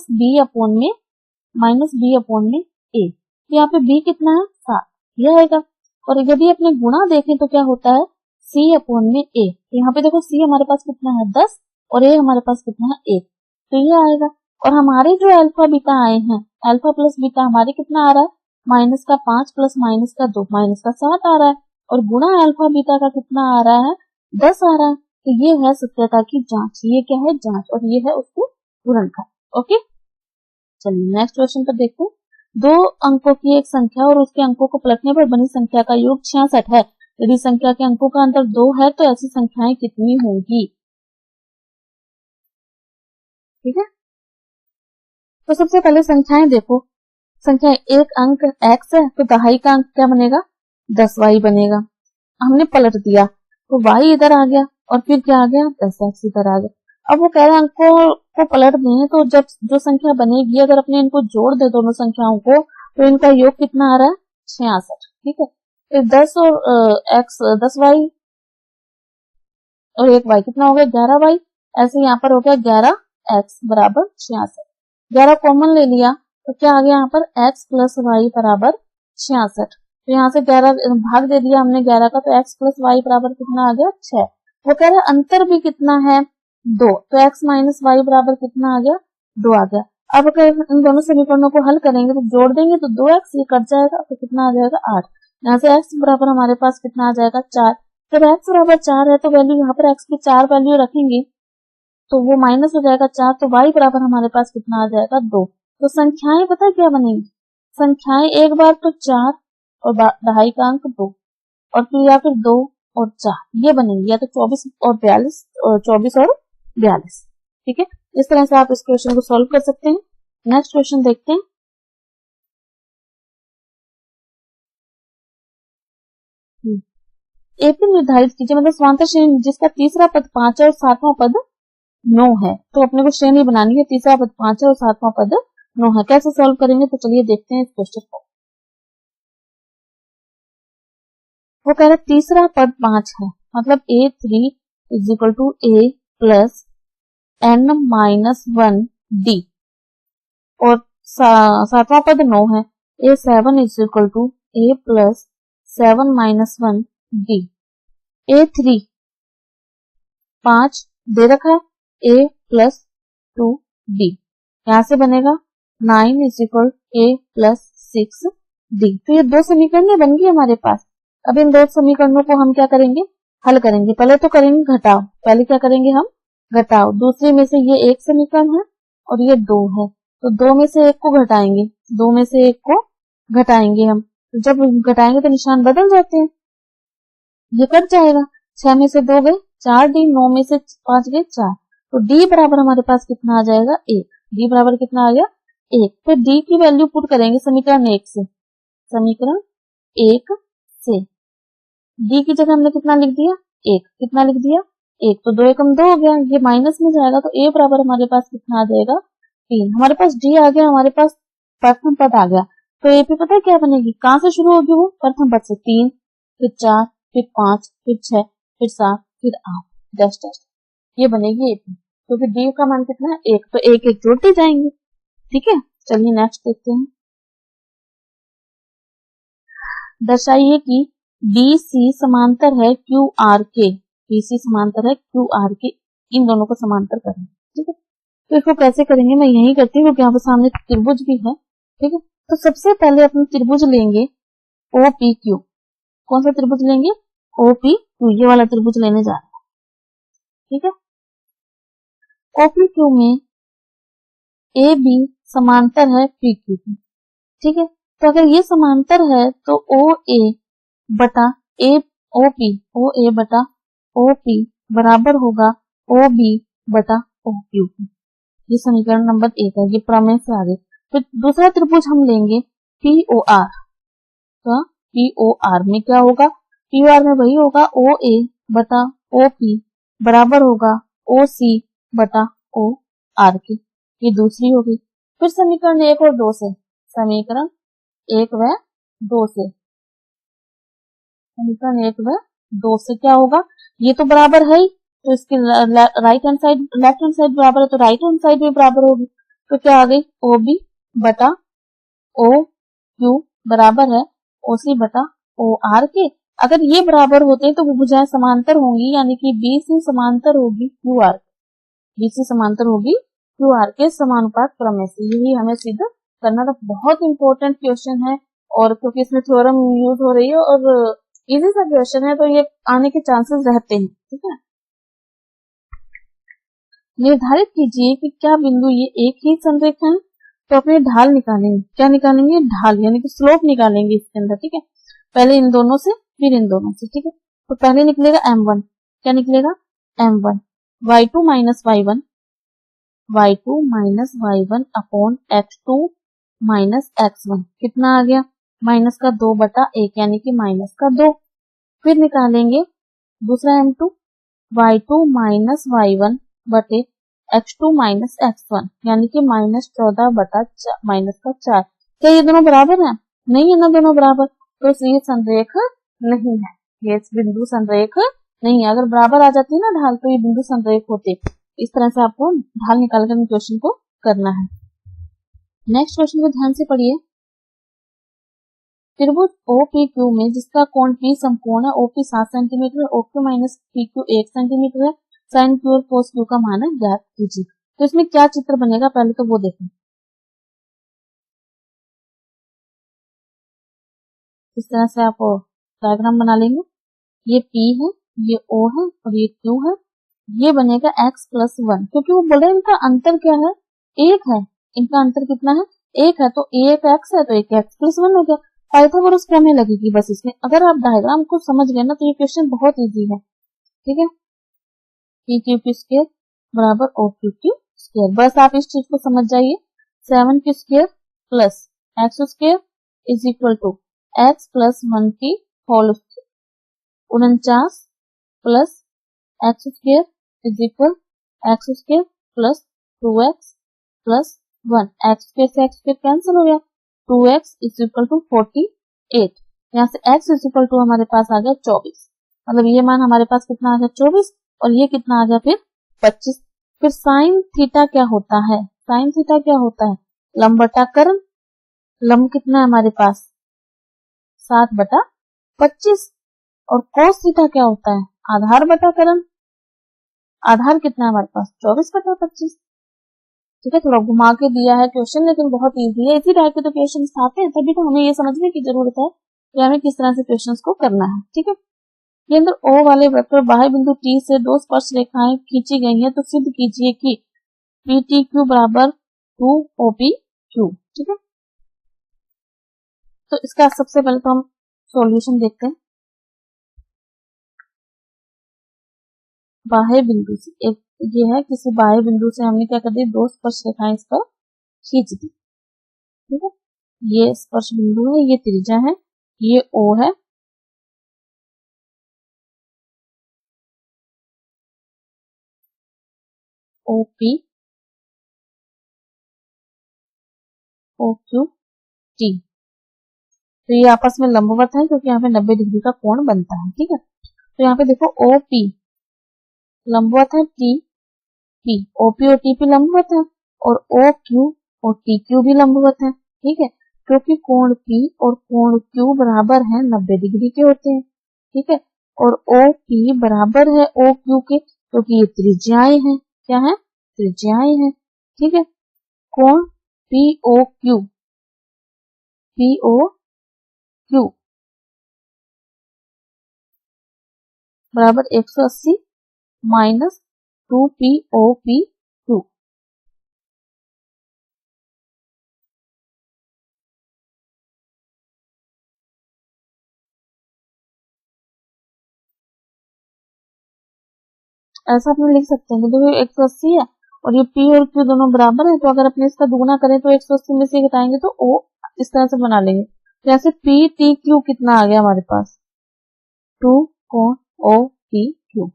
a। यहाँ पे b कितना है 7, यह आएगा। और यदि अपने गुणा देखें तो क्या होता है c/में a। यहाँ पे देखो c हमारे पास कितना है 10 और a हमारे पास कितना है 1, तो ये आएगा। और हमारे जो अल्फा बीटा आए हैं, अल्फा प्लस बीटा हमारे कितना आ रहा है -5 + -2 -7 आ रहा है, और गुणा अल्फा बीटा का कितना आ रहा है 10 आ रहा है। तो ये है सत्यता की जांच, ये क्या है जांच, और ये है उसको गुणनखंड। ओके, चलिए नेक्स्ट क्वेश्चन पर देखते हैं। 2 अंकों की एक संख्या और उसके अंकों को पलटने पर बनी संख्या का योग 66 है। यदि संख्या के अंकों का अंतर 2 है तो ऐसी संख्याएं कितनी होंगी। ठीक है, तो सबसे पहले संख्याएं देखो। संख्या एक अंक x है तो दहाई का अंक क्या बनेगा 10y बनेगा। हमने पलट दिया तो y इधर आ गया और फिर क्या आ गया 10x इधर आ गया। अब वो कह रहे हैं अंकों को पलट दें तो जब जो संख्या बनेगी अगर अपने इनको जोड़ दे दोनों संख्याओं को तो इनका योग कितना आ रहा है 66। ठीक है, फिर 10 और x 10y और 1y कितना हो गया 11y। ऐसे यहाँ पर हो गया 11x बराबर 66। 11 कॉमन ले लिया तो क्या आ गया यहाँ पर x प्लस वाई बराबर 66। तो यहाँ से 11 भाग दे दिया हमने 11 का तो x प्लस वाई बराबर कितना आ गया 6। वो कह रहे अंतर भी कितना है 2, तो x माइनस वाई बराबर कितना आ गया 2 आ गया। अब अगर इन दोनों समीकरणों को हल करेंगे तो जोड़ देंगे तो 2x ये कट जाएगा तो कितना आ जाएगा 8। यहाँ से x बराबर हमारे पास कितना आ जाएगा 4। जब x बराबर 4 है तो वैल्यू यहाँ पर x की 4 वैल्यू रखेंगे तो वो माइनस हो जाएगा 4, तो y बराबर हमारे पास कितना आ जाएगा 2। तो संख्याएं पता क्या बनेंगी, संख्याएं एक बार तो 4 और दहाई का अंक 2 और फिर या फिर 2 और 4 ये बनेंगी, या तो 24 और 42 और 24 और 42। ठीक है, इस तरह से आप इस क्वेश्चन को सॉल्व कर सकते हैं। नेक्स्ट क्वेश्चन देखते हैं। एपी निर्धारित कीजिए, मतलब समांतर श्रेणी जिसका तीसरा पद 5 और 7वां पद 9 है। तो अपने को श्रेणी बनानी है, तीसरा पद 5 है और 7वां पद 9 है। कैसे सॉल्व करेंगे तो चलिए देखते हैं इस क्वेश्चन को। वो कह रहा है तीसरा पद 5 है, मतलब A3 is equal to A plus n minus 1 D और 7वां पद 9 है, A7 is equal to A plus 7 minus 1 D। A3 5 दे रखा है, A प्लस 2 D, यहां से बनेगा 9 is equal A plus 6 D। तो ये दो समीकरण बन गई हमारे पास। अब इन दो समीकरणों को हम क्या करेंगे, हल करेंगे। पहले तो करेंगे घटाव, पहले क्या करेंगे हम घटाव। दूसरे में से ये एक समीकरण है और ये 2 है, तो 2 में से एक को घटाएंगे, 2 में से एक को घटाएंगे हम। तो जब घटाएंगे तो निशान बदल जाते हैं, ये कट जाएगा। 6 में से 2 गए 4 D, 9 में से 5 गए 4, तो D बराबर हमारे पास कितना आ जाएगा 1। D बराबर कितना आ गया 1। फिर D की वैल्यू पुट करेंगे समीकरण 1 से, समीकरण 1 से D की जगह हमने कितना लिख दिया 1, कितना लिख दिया 1, तो 2 एकम 2 हो गया, ये माइनस में जाएगा तो A बराबर हमारे पास कितना आ जाएगा 3। हमारे पास D आ गया, हमारे पास प्रथम पद आ गया। तो AP पता है क्या बनेगी, कहां से शुरू होगी वो प्रथम पद से, 3 फिर 4 फिर 5 फिर 6 फिर 7 फिर 8 डैश डैश, ये बनेगी AP। तो फिर D का मान कितना है 1, तो 1 1 जोड़ते जाएंगे। ठीक है, चलिए नेक्स्ट देखते हैं। दर्शाइए कि BC समांतर है QR के, BC समांतर है QR के, इन दोनों को समांतर करें। ठीक है, तो इसको कैसे करेंगे मैं यही करती हूँ क्योंकि यहाँ पर सामने त्रिभुज भी है। ठीक है, तो सबसे पहले अपने त्रिभुज लेंगे OPQ। कौन सा त्रिभुज लेंगे OPQ, ये वाला त्रिभुज लेने जा रहे हैं। ठीक है, OPQ में AB समांतर है PQ की। ठीक है, तो अगर ये समांतर है तो OA बटा OA बटा OP बराबर होगा OB बटा OQ। ये समीकरण नंबर 1 है, ये प्रमेय से आगे। फिर दूसरा त्रिभुज हम लेंगे POR। तो POR में क्या होगा, POR में वही होगा OA बटा OP बराबर होगा OC बटा OR के, ये दूसरी होगी। फिर समीकरण 1 और 2 से, समीकरण 1 व 2 से, समीकरण 1 व 2 से क्या होगा, ये तो बराबर है ही, तो इसकी right hand side left hand side बराबर है तो राइट हैंड साइड भी बराबर होगी। तो क्या आ गई OB बटा OQ बराबर है OC बटा OR के। अगर ये बराबर होते हैं तो वो भुजाएं समांतर होंगी, यानी कि BC समांतर होगी QR, BC समांतर होगी QR के समानुपात प्रमेय से। यही हमें सिद्ध करना था। बहुत इंपॉर्टेंट क्वेश्चन है और क्योंकि इसमें थ्योरम यूज हो रही है और इजी सा क्वेश्चन है तो ये आने के चांसेस रहते हैं। ठीक है, निर्धारित कीजिए कि क्या बिंदु ये एक ही संरेखा है। तो अपने ढाल निकालेंगे, क्या निकालेंगे ढाल, यानी कि स्लोप निकालेंगे इसके अंदर। ठीक है, पहले इन दोनों से फिर इन दोनों से। ठीक है, तो पहले निकलेगा M1, क्या निकलेगा M1 y2 minus y1, y2 minus y1 upon x2 minus x1, कितना आ गया माइनस का 2 बटा 1 यानी कि माइनस का 2। फिर निकालेंगे दूसरा m2 y2 माइनस y1 बटे x2 माइनस x1 यानी कि -14 बटा -4। क्या ये दोनों बराबर है? नहीं है ना दोनों बराबर, तो ये संरेख नहीं है, ये बिंदु संरेख नहीं है। अगर बराबर आ जाती है ना ढाल तो ये बिंदु संरेख होते। इस तरह से आपको ढाल निकाल कर क्वेश्चन को करना है। नेक्स्ट क्वेश्चन को ध्यान से पढ़िए। त्रिभुज OPQ में जिसका कोण P समकोण है, OP 7 centimetre, OQ minus PQ 1 centimetre है, साइन Q और कोस Q का मान ज्ञात कीजिए। तो इसमें क्या चित्र बनेगा पहले तो वो देखें। इस तरह से आप डायग्राम बना लेंगे। ये P है, ये O है और ये Q है। ये बनेगा x प्लस 1, क्योंकि वो बोले इनका अंतर क्या है, 1 है। इनका अंतर कितना है, 1 है, तो एक x है तो एक x प्लस 1 हो गया। पाइथागोरस प्रमेय लगेगी बस इसमें। अगर आप डायग्राम को समझ गए ना तो ये क्वेश्चन बहुत इजी है। ठीक है, PQQ स्क्वायर बराबर OQQ स्क्वायर, बस आप इस चीज को समझ जाइए। 7Q square plus x square is equal to x plus 1 की whole square, 49 plus x square is equal x square plus 2x plus 1। x square से x स्क्वायर कैंसिल हो गया, 2x इज इक्वल टू 48। यहाँ से x is equal to हमारे पास आ गया 24, मतलब ये मान हमारे पास कितना आ गया 24 और ये कितना आ गया फिर 25। फिर साइन थीटा क्या होता है, साइन थीटा क्या होता है, लंब बटा कर्ण। लंब कितना है हमारे पास 7 बटा 25 और कोस थीटा क्या होता है, आधार बटा कर्ण। आधार कितना है हमारे पास 24 बटा 25। ठीक है, थोड़ा घुमा के दिया है क्वेश्चन लेकिन बहुत इजी है। इसी टाइप के तो क्वेश्चन आते हैं, तभी तो हमें ये समझने की जरूरत है कि हमें किस तरह से क्वेश्चन को करना है। ठीक है, ये अंदर O वाले वेक्टर बाह्य बिंदु T से दो स्पर्श रेखाएं खींची गई हैं, तो सिद्ध कीजिए कि PTQ बराबर 2OPQ। ठीक है, तो इसका सबसे पहले तो हम सॉल्यूशन देखते हैं। बाह्य बिंदु से एक ये है, किसी बाह्य बिंदु से हमने क्या कर दी, दो स्पर्श रेखाएं इस पर खींच दी। ठीक है, ये स्पर्श बिंदु है, ये त्रिज्या है, ये O है, OP OQT। तो ये आपस में लंबवत है क्योंकि यहाँ पे 90 डिग्री का कोण बनता है। ठीक है, तो यहाँ पे देखो OP लंबवत है TP, OP और TP लंबवत है और OQ और TQ भी लंबवत है। ठीक है, क्योंकि कोण P और कोण Q बराबर है 90 डिग्री के होते हैं। ठीक है, और OP बराबर है OQ के, क्योंकि ये त्रिज्याएं हैं। क्या है, त्रिज्याएं हैं। ठीक है, कोण POQ बराबर 180 माइनस 2POP2। ऐसा अपने लिख सकते हैं कि देखो 180 है और ये P और Q दोनों बराबर है, तो अगर अपने इसका दुगुना करें तो 180 में से घटाएंगे तो O इस तरह से बना लेंगे। जैसे PTQ कितना आ गया हमारे पास 2 कोण OPQ।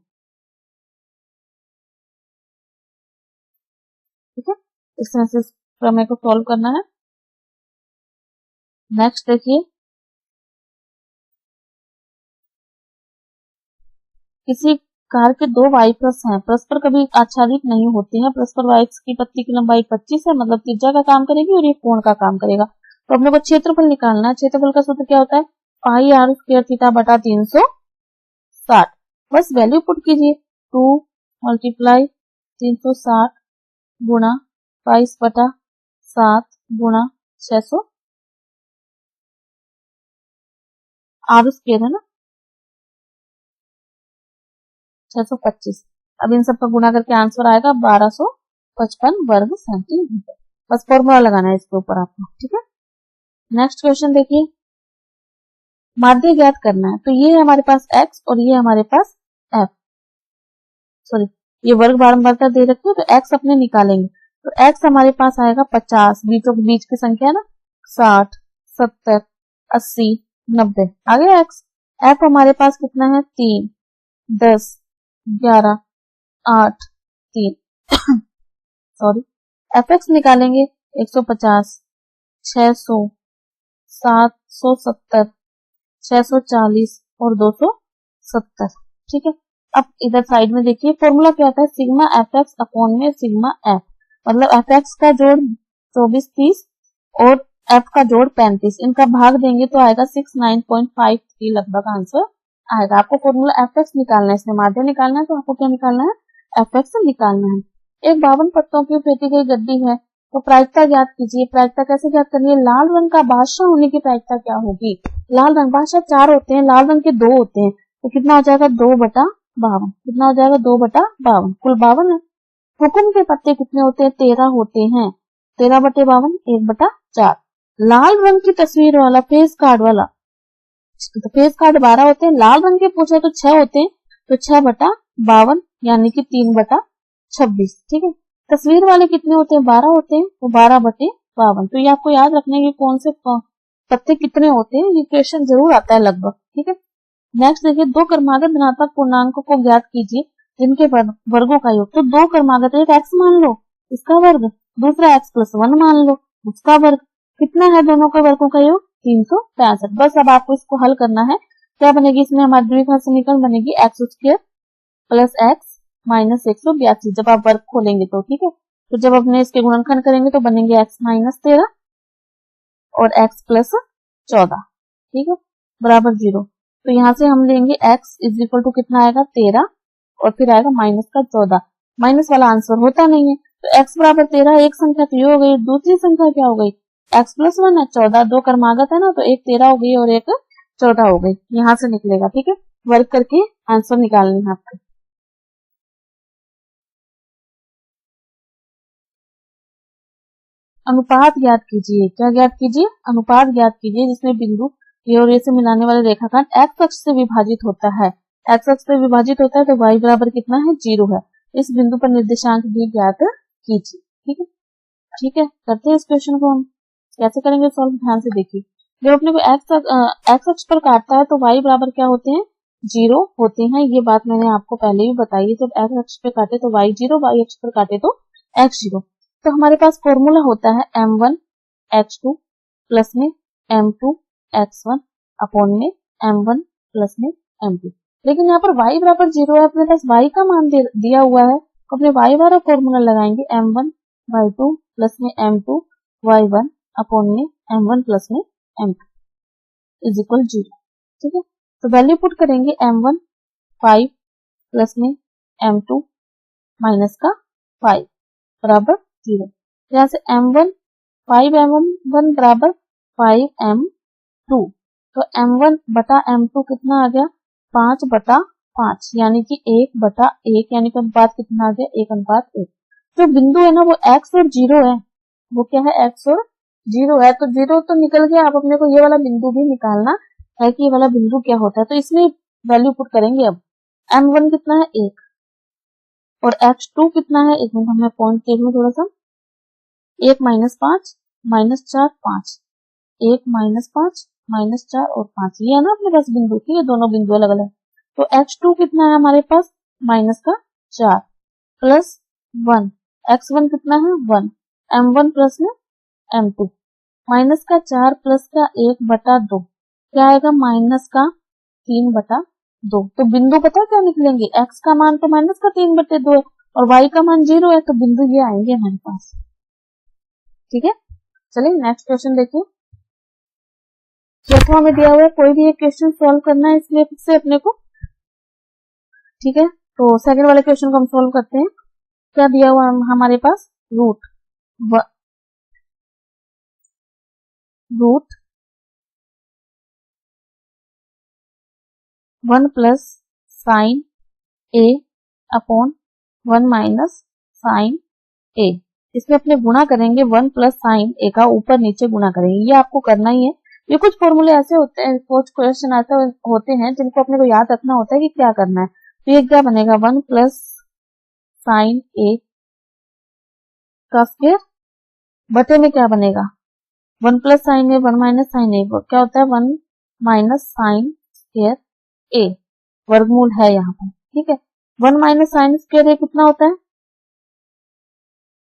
ठीक है, इस तरह से प्रमेय को सॉल्व करना है। नेक्स्ट देखिए, किसी कार के दो y प्लस हैं, परस्पर कभी आच्छादित नहीं होते हैं। परस्पर y की पत्ती की लंबाई 25 है, मतलब त्रिज्या का काम करेगी और ये कोण का काम करेगा। तो अपने को क्षेत्रफल निकालना है। क्षेत्रफल का सूत्र क्या होता है, पाई r स्क्वायर थीटा बटा 360। बस वैल्यू पुट कीजिए, 2 मल्टीप्लाई 360 गुणा 22 बटा 7 गुणा 600 r स्क्वायर है ना 625। अब इन सब का गुणा करके आंसर आएगा 1255 वर्ग सेंटीमीटर। बस फॉर्मूला लगाना है इसके ऊपर आपको। ठीक है, नेक्स्ट क्वेश्चन देखिए, माध्य ज्ञात करना है। तो ये है हमारे पास x और ये हमारे पास f, सॉरी ये वर्ग बारंबारता दे रखी है, तो x अपने निकालेंगे। तो x हमारे पास आएगा 50, बीचों के बीच की संख्या है ना 60 70 80 90 आ गया x। f हमारे पास कितना है 3, 10, 11, 8, 3 सॉरी। fx निकालेंगे 150, 600, 770, 640 और 270। ठीक है, अब इधर साइड में देखिए फॉर्मूला क्या होता है, सिग्मा एफ एक्स अपॉन में सिग्मा एफ, मतलब एफ एक्स का जोड़ 24, 30 और एफ का जोड़ 35, इनका भाग देंगे तो आएगा 69.53 लगभग आंसर आएगा। आपको फॉर्मूला एफ एक्स निकालना है, इसमें माध्य निकालना है, तो आपको क्या निकालना है, एफ एक्स निकालना है। एक 52 पत्तों की फेंकी गई गड्डी है, तो प्रायिकता ज्ञात कीजिए। प्रायिकता कैसे ज्ञात करनी है, लाल रंग का बादशाह होने की प्रायिकता क्या होगी, लाल रंग बादशाह 4 होते हैं, लाल रंग के 2 होते हैं, तो कितना हो जाएगा 2/52, कितना हो जाएगा 2/52, कुल 52 है। हुकुम के पत्ते कितने होते हैं, 13 होते हैं, 13/52, 1/4। लाल रंग की तस्वीर वाला फेस कार्ड वाला, तो फेस कार्ड 12 होते हैं, लाल रंग के पूछे तो 6 होते हैं, तो 6/52 यानी कि 3/26। ठीक है, तस्वीर वाले कितने होते हैं, 12 होते हैं, तो 12/52। तो ये आपको याद रखने की कौन से पत्ते कितने होते हैं, ये क्वेश्चन जरूर आता है लगभग। ठीक है, नेक्स्ट देखिए, 2 क्रमागत धनात्मक पूर्णांकों को ज्ञात कीजिए जिनके वर्गों का योग। तो 2 क्रमागत, एक x मान लो इसका वर्ग, दूसरा x+1 मान लो उसका वर्ग, कितना है दोनों के वर्गों का योग, 365। बस अब आपको इसको हल करना है, क्या बनेगी इसमें हमारी द्विघात समीकरण बनेगी x² प्लस x माइनस 182 जब आप वर्ग खोलेंगे तो। ठीक है, तो जब अपने इसके गुणनखंड करेंगे तो बनेंगे x माइनस 13 और x प्लस 14, ठीक है, बराबर 0। तो यहाँ से हम लेंगे x इज इक्वल टू कितना आएगा 13 और फिर आएगा माइनस का 14, माइनस वाला आंसर होता नहीं है, तो x बराबर 13 एक संख्या तो ये हो गई, दूसरी संख्या क्या हो गई, x+1 है 14, 2 क्रमागत है ना, तो एक 13 हो गई और एक 14 हो गई, यहाँ से निकलेगा। ठीक है, वर्क करके आंसर निकालनी है आपको। अनुपात ज्ञात कीजिए, क्या ज्ञात कीजिए, अनुपात ज्ञात कीजिए जिसमें बिंदु ये और ये से मिलाने वाले रेखाखंड x अक्ष से विभाजित होता है, x अक्ष से विभाजित होता है तो y बराबर कितना है 0 है। इस बिंदु पर निर्देशांक भी ज्ञात कीजिए। ठीक है, ठीक है, करते हैं इस क्वेश्चन को हम कैसे करेंगे सॉल्व, ध्यान से देखिए। जब अपने को x अक्ष पर काटता है तो y बराबर क्या होते हैं 0 होते हैं, ये बात मैंने आपको पहले भी बताई है। जब x अक्ष पे काटे तो y 0, y अक्ष पर काटे तो x 0। तो हमारे पास फॉर्मूला होता है m1 x2 प्लस में m2 x1 अपॉन में m1 प्लस में m2। लेकिन यहाँ पर y बराबर 0 है, अपने पास y का मान दिया हुआ है, तो अपने y वाला फॉर्मूला लगाएंगे m1 y2 प्लस में m2 y1 अपॉन में m1 प्लस में m2 इज इक्वल 0। ठीक है, तो वैल्यू पुट करेंगे m1 5 प्लस में m2 माइनस का 5 बराबर 0। यहाँ से m1 5m1 बराबर 5m2, तो m1 बटा m2 कितना आ गया 5/5, यानी कि 1/1, यानी कि अनुपात कितना आ गया 1/1। जो बिंदु है ना वो x और 0 है, वो क्या है x और 0 है, तो 0 तो निकल गया। अब अपने को ये वाला बिंदु भी निकालना है कि ये वाला बिंदु क्या होता है, तो इसमें वैल्यू पुट करेंगे। अब m1 कितना है 1 और x2 कितना है, एक मिनट हमें पॉइंट देख लो थोड़ा सा, 1 माइनस 5 माइनस 4 5, 1 माइनस 5 माइनस 4 और 5, ये है ना अपने पास बिंदु, ठीक है, दोनों बिंदु अलग अलग। तो x2 कितना है हमारे पास माइनस का 4 प्लस 1, x1 कितना है 1, m1 प्लस में m2 माइनस का 4 प्लस का 1/2, क्या आएगा माइनस का 3/2। तो बिंदु पता क्या निकलेंगे, x का मान तो माइनस का 3/2 है और y का मान 0 है, तो बिंदु ये आएंगे हमारे पास। ठीक है, चलिए नेक्स्ट क्वेश्चन देखिए। जैसा हमें दिया हुआ है कोई भी एक क्वेश्चन सॉल्व करना है, इसलिए फिर से अपने को। ठीक है, तो सेकंड वाले क्वेश्चन को हम सॉल्व करते हैं। क्या दिया हुआ है हमारे पास, रूट 1 प्लस साइन ए अपॉन 1 माइनस साइन ए, इसमें अपने गुणा करेंगे 1 प्लस साइन ए का, ऊपर नीचे गुणा करेंगे, ये आपको करना ही है। ये कुछ फॉर्मूले ऐसे होते हैं, कुछ क्वेश्चन ऐसे होते हैं जिनको अपने को याद रखना होता है कि क्या करना है। तो ये क्या बनेगा 1 प्लस साइन ए का स्क्वायर बटे में क्या बनेगा 1 प्लस साइन ए 1 माइनस साइन ए, क्या होता है 1 माइनस साइन स्क्वायर ए, वर्गमूल है यहाँ पर। ठीक है। 1 माइनस साइन स्क्वायर ए कितना होता है,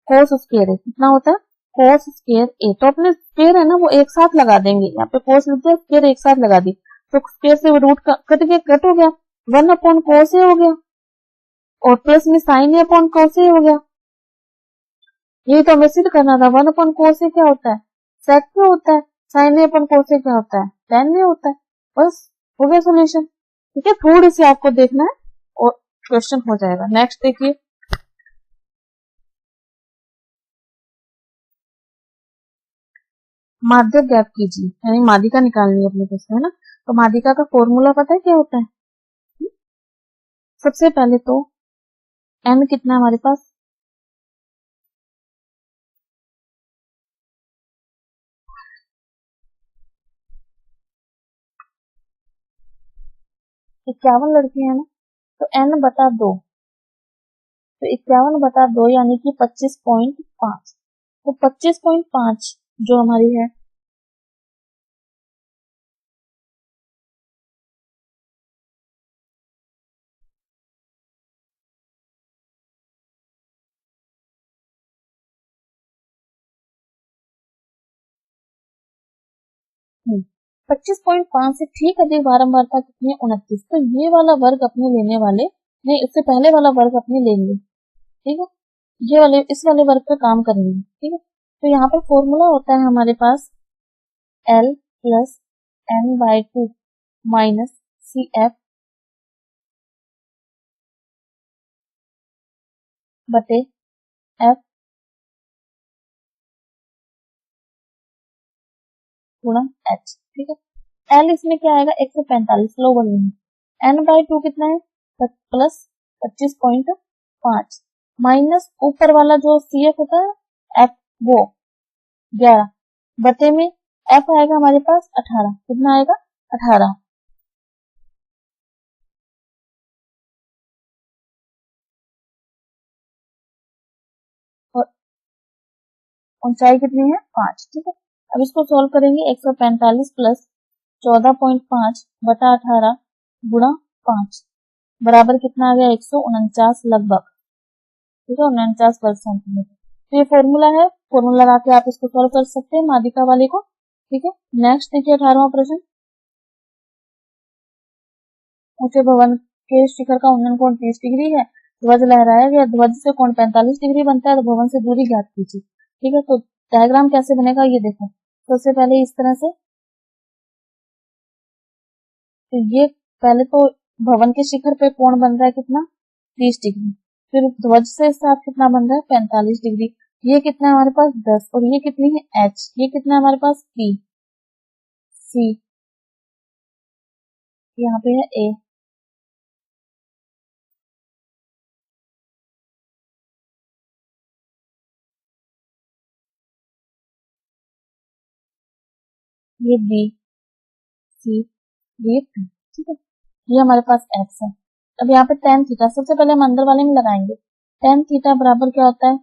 कोस स्क्वायर ए कितना होता है, कोस स्क्वायर ए। तो अपने स्क्वायर है ना वो एक साथ लगा देंगे, यहाँ पे कोस लिख दिया, स्क्वायर एक साथ लगा दी, तो स्क्वायर से रूट कट हो गया, 1 अपॉन कोस ए हो गया, और प्लस में साइन ए अपॉन कोस ए हो गया। यही तो हमें सिद्ध करना था, 1 अपॉन कोस ए क्या होता है, सेक क्या होता है, साइन ए अपॉन कोस ए क्या होता है, टेन ए होता है। बस हो गया सोल्यूशन। ठीक है, थोड़ी सी आपको देखना है और क्वेश्चन हो जाएगा। नेक्स्ट देखिए, माध्य ज्ञात कीजिए, यानी माध्यिका निकालनी है अपने पास, है ना। तो माध्यिका का फॉर्मूला पता है क्या होता है, सबसे पहले तो n कितना है हमारे पास, इक्यावन लड़कियां हैं ना, तो n बटा 2, तो 51/2 यानी कि 25.5। तो 25.5 जो हमारी है, हम्म, 25.5 से ठीक अधिक बारंबारता कितनी है, 29। तो ये वाला वर्ग अपने लेने वाले नहीं, इससे पहले वाला वर्ग अपने लेंगे। ठीक है, ये वाले इस वाले वर्ग पे काम करेंगे। ठीक है, तो यहाँ पर फॉर्मूला होता है हमारे पास L plus n/2 minus CF बटे F गुणा H। ठीक है, L इसमें क्या आएगा, 145 लोअर लिमिट, n/2 कितना है, प्लस 25.5 माइनस ऊपर वाला जो CF होता है F वो 11 बटे में F आएगा हमारे पास 18, कितना आएगा 18। और ऊंचाई कितनी है 5। ठीक है, अब इसको सॉल्व करेंगे, 145 प्लस 14.5 बटा 18 गुणा 5 बराबर कितना आ गया, 149 लगभग। ठीक है, 49 वर्ग सेंटीमीटर। तो ये फॉर्मूला है, फॉर्मूला लगा के आप इसको सॉल्व कर सकते हैं माध्यिका वाले को। ठीक है, नेक्स्ट देखिए 18वां प्रश्न, ऊंचे भवन के शिखर का उन्नयन कोण 30 डिग्री है, ध्वज लहराया गया, ध्वज से कोण 45 डिग्री बनता है, तो भवन से दूरी ज्ञात कीजिए। ठीक है, तो डायग्राम कैसे बनेगा ये देखो, सबसे पहले इस तरह से, तो ये पहले तो भवन के शिखर पे कोण बन रहा है कितना, 30 डिग्री, फिर ध्वज से साथ कितना बन रहा है 45 डिग्री, ये कितना है हमारे पास 10, और ये कितनी है H, ये कितना है हमारे पास P, C, यहाँ पे है A, ये B, C, ये P। ठीक है, ये हमारे पास X है। अब यहाँ पे tan थीटा, सबसे पहले हम अंदर वाले में लगाएंगे, tan थीटा बराबर क्या होता है,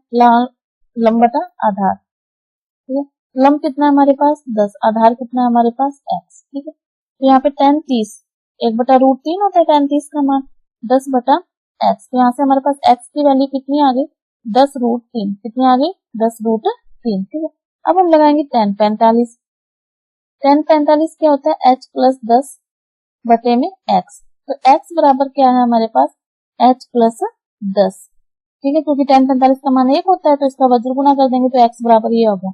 लंब बटा आधार। ठीक है, लंब कितना है हमारे पास 10, आधार कितना है हमारे पास x। ठीक है, तो यहाँ पे tan 30 1/√3 होता है, tan 30 का मान 10 बटा x, तो यहाँ से हमारे पास x की वैल्यू कितनी आ गई, 10√3, कितनी आ गई 10√3। ठीक है, अब हम लगाएंगे tan 45, tan 45 क्या होता है, h प्लस 10 बटे में x, तो x बराबर क्या है हमारे पास h प्लस 10। ठीक है, क्योंकि tan 45 का मान 1 होता है, तो इसका वज्र गुना कर देंगे, तो x बराबर ये होगा,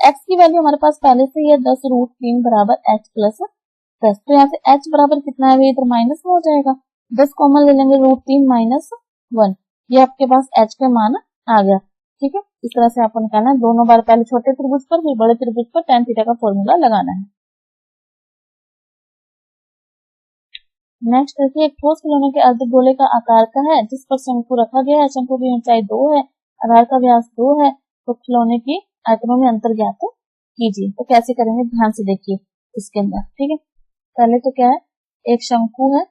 x की वैल्यू हमारे पास पहले से ही है 10√3 बराबर h प्लस 10, तो यहाँ से h बराबर कितना है, इधर माइनस में हो जाएगा, 10 कॉमन ले लेंगे, √3 माइनस 1, ये आपके पास h का मान आ गया। ठीक है, इस तरह से आपको निकालना है, दोनों बार पहले छोटे त्रिभुज पर फिर बड़े त्रिभुज पर tan थीटा का फॉर्मूला लगाना है। नेक्स्ट देखिए, एक ठोस खिलौने के अर्धगोले का आकार का है, जिस पर शंकु रखा गया है, शंकु की ऊंचाई 2 है, आधार का व्यास 2 है, तो खिलौने की आयतनों में अंतर ज्ञात कीजिए। तो कैसे करेंगे, ध्यान से देखिए इसके अंदर। ठीक है, पहले तो क्या है, एक शंकु है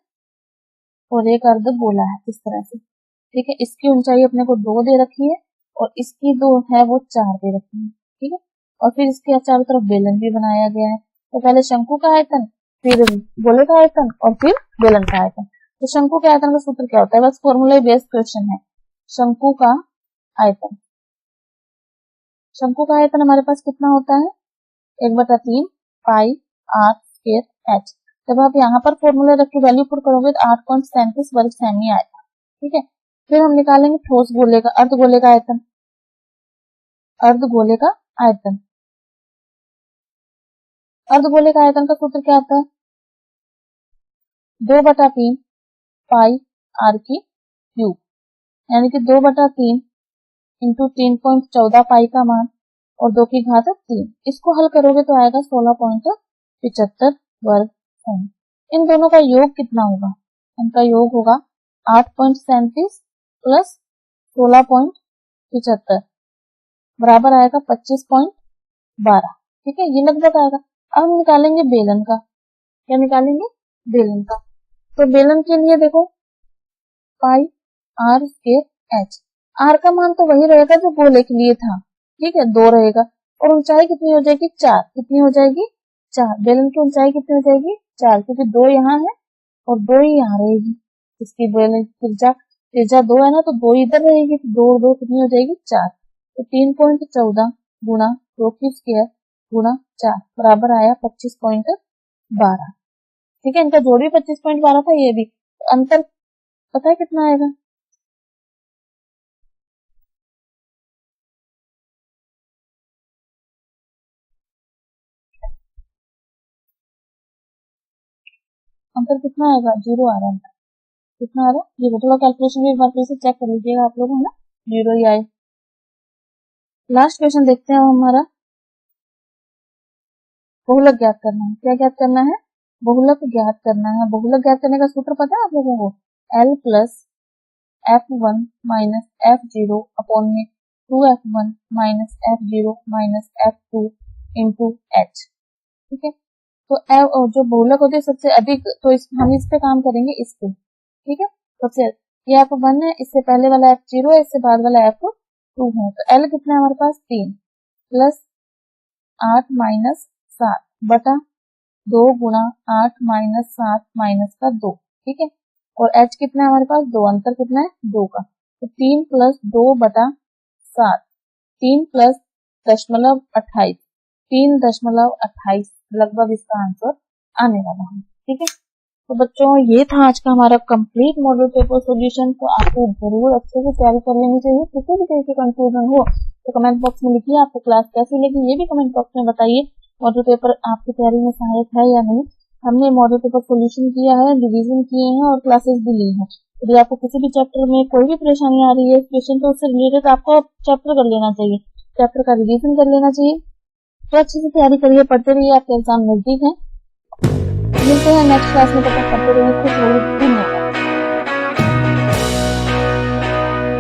और एक अर्धगोला है, इस तरह से। ठीक है, इसकी ऊंचाई अपने को 2 दे रखी है, और इसकी 2 है वो 4 दे रखी है। ठीक है, और फिर इसके चारों तरफ बेलन भी बनाया गया है। तो पहले शंकु का आयतन, फिर गोले का आयतन, और फिर बेलन का आयतन। तो शंकु के आयतन का सूत्र क्या होता है, बस फॉर्मूला बेस्ड क्वेश्चन है। शंकु का आयतन, शंकु का आयतन हमारे पास कितना होता है, 1/3 पाई आर स्क्वायर एच। जब आप यहाँ पर फॉर्मूला रख के वैल्यू पुट करोगे तो 8.37 वर्ग सेमी आएगा। ठीक है, फिर हम निकालेंगे ठोस गोले का, अर्धगोले का आयतन, अर्धगोले का आयतन, अर्धगोले का आयतन का सूत्र क्या आता है, 2/3 पाई आर की क्यूब, यानी कि 2/3 इंटू 3.14 पाई का मान और 2 की घात 3। इसको हल करोगे तो आएगा 16.75 वर्ग सेमी। इन दोनों का योग कितना होगा, इनका योग होगा 8.37 प्लस 16.75 बराबर आएगा 25.12। ठीक है, ये लगभग आएगा। अब हम निकालेंगे बेलन का, क्या निकालेंगे, बेलन का। तो बेलन के लिए देखो पाई आर स्क्वायर एच, आर का मान तो वही रहेगा जो गोले के लिए था। ठीक है, 2 रहेगा और ऊंचाई कितनी हो जाएगी, 4। कितनी हो जाएगी, 4। बेलन की ऊंचाई कितनी हो जाएगी, 4, क्योंकि 2 यहाँ है और 2 ही यहाँ रहेगी। इसकी बेलन त्रिज्या 2 है ना, तो 2 इधर रहेगी, तो 2 और 2 कितनी हो जाएगी, 4। तो 3.14 गुणा 2 की स्क्वायर गुणा 4 बराबर आया 25.12। ठीक है, इनका जोड़ भी 25.12 था, ये भी। तो अंतर पता है कितना आएगा, अंतर कितना आएगा, 0 आ रहा है। कितना आ रहा है, 0। थोड़ा कैलकुलेशन भी एक बार फिर से चेक कर लीजिएगा आप लोग, है ना, 0 ही आए। लास्ट क्वेश्चन देखते हैं हमारा, बहुलक ज्ञात करना है। क्या ज्ञात करना है, बहुलक ज्ञात करना है। बहुलक ज्ञात करने का सूत्र पता है आप लोगों को, L plus F1 minus F0 upon में 2F1 minus F0 minus F2 into H। ठीक है, तो जो बहुलक होती है सबसे अधिक, तो हम इस पे काम करेंगे, इस पे। ठीक है, सबसे ये F1 है, इससे पहले वाला F0 है, इससे बाद वाला F2 है। तो L कितना है हमारे पास, 3 प्लस 8 माइनस 7 बटा 2 गुणा 8 माइनस 7 माइनस का 2। ठीक है, और H कितना है हमारे पास, 2, अंतर कितना है, 2 का। तो 3 प्लस 2 बटा 7, 3 प्लस 0.28, 3.28 लगभग इसका आंसर आने वाला है। ठीक है, तो बच्चों ये था आज का हमारा कंप्लीट मॉडल पेपर सॉल्यूशन। तो आपको जरूर अच्छे से तैयारी कर लेनी चाहिए। किसी भी तरह की कंफ्यूजन हो तो कमेंट बॉक्स में लिखिए, आपको क्लास कैसी लगी ये भी कमेंट बॉक्स में बताइए। मॉडल पेपर आपकी तैयारी में सहायक है या नहीं। हमने मॉडल पेपर सॉल्यूशन किया है, रिवीजन किए हैं और क्लासेस भी ली हैं। यदि आपको किसी भी चैप्टर में कोई भी परेशानी आ रही है क्वेश्चन, तो उससे रिलेटेड आपको चैप्टर कर लेना चाहिए, चैप्टर का रिवीजन कर लेना चाहिए। तो अच्छे से तैयारी करिए, पढ़ते रहिए, आपके एग्जाम नजदीक है। मिलते हैं नेक्स्ट क्लास में, तब तक पढ़ते रहिए, खुश रहिए।